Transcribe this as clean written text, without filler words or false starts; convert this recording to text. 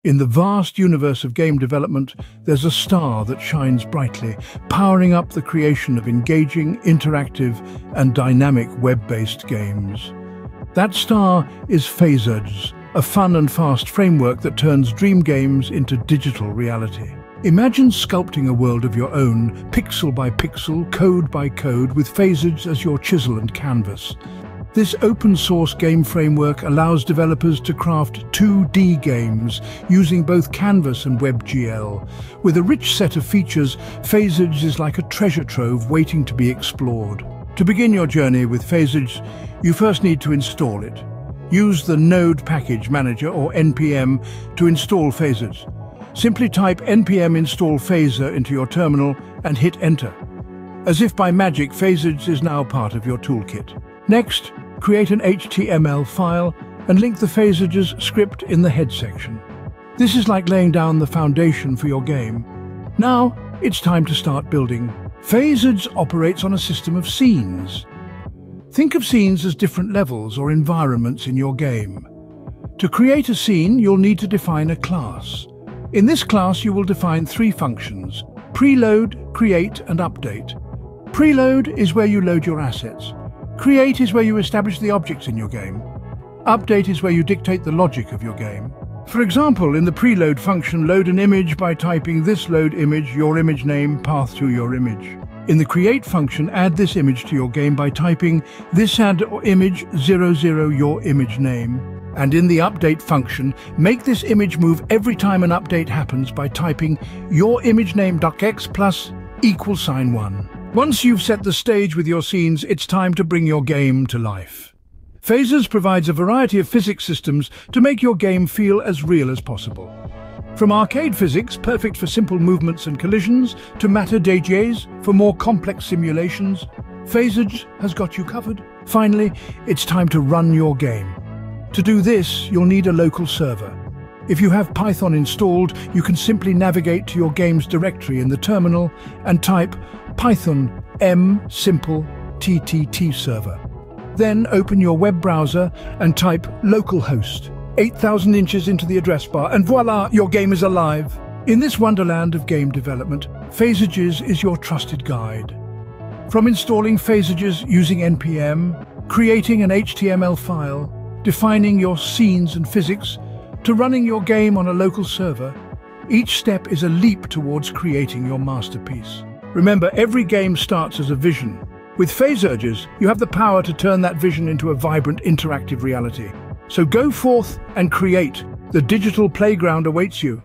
In the vast universe of game development, there's a star that shines brightly, powering up the creation of engaging, interactive, and dynamic web-based games. That star is Phaserjs, a fun and fast framework that turns dream games into digital reality. Imagine sculpting a world of your own, pixel by pixel, code by code, with Phaserjs as your chisel and canvas. This open-source game framework allows developers to craft 2D games using both Canvas and WebGL. With a rich set of features, Phaserjs is like a treasure trove waiting to be explored. To begin your journey with Phaserjs, you first need to install it. Use the Node Package Manager, or NPM, to install Phaserjs. Simply type npm install phaser into your terminal and hit enter. As if by magic, Phaserjs is now part of your toolkit. Next, create an HTML file and link the Phaserjs script in the head section. This is like laying down the foundation for your game. Now, it's time to start building. Phaserjs operates on a system of scenes. Think of scenes as different levels or environments in your game. To create a scene, you'll need to define a class. In this class, you will define 3 functions: preload, create, and update. Preload is where you load your assets. Create is where you establish the objects in your game. Update is where you dictate the logic of your game. For example, in the preload function, load an image by typing this load image, your image name, path to your image. In the create function, add this image to your game by typing this add image 00 your image name. And in the update function, make this image move every time an update happens by typing your image name.x plus =1. Once you've set the stage with your scenes, it's time to bring your game to life. Phaserjs provides a variety of physics systems to make your game feel as real as possible. From arcade physics, perfect for simple movements and collisions, to matter DJs for more complex simulations, Phaserjs has got you covered. Finally, it's time to run your game. To do this, you'll need a local server. If you have Python installed, you can simply navigate to your game's directory in the terminal and type Python m simple ttt server. Then open your web browser and type localhost 8,000 inches into the address bar, and voila, your game is alive. In this wonderland of game development, Phaserjs is your trusted guide. From installing Phaserjs using npm, creating an HTML file, defining your scenes and physics, to running your game on a local server, each step is a leap towards creating your masterpiece. Remember, every game starts as a vision. With Phaserjs, you have the power to turn that vision into a vibrant, interactive reality. So go forth and create. The digital playground awaits you.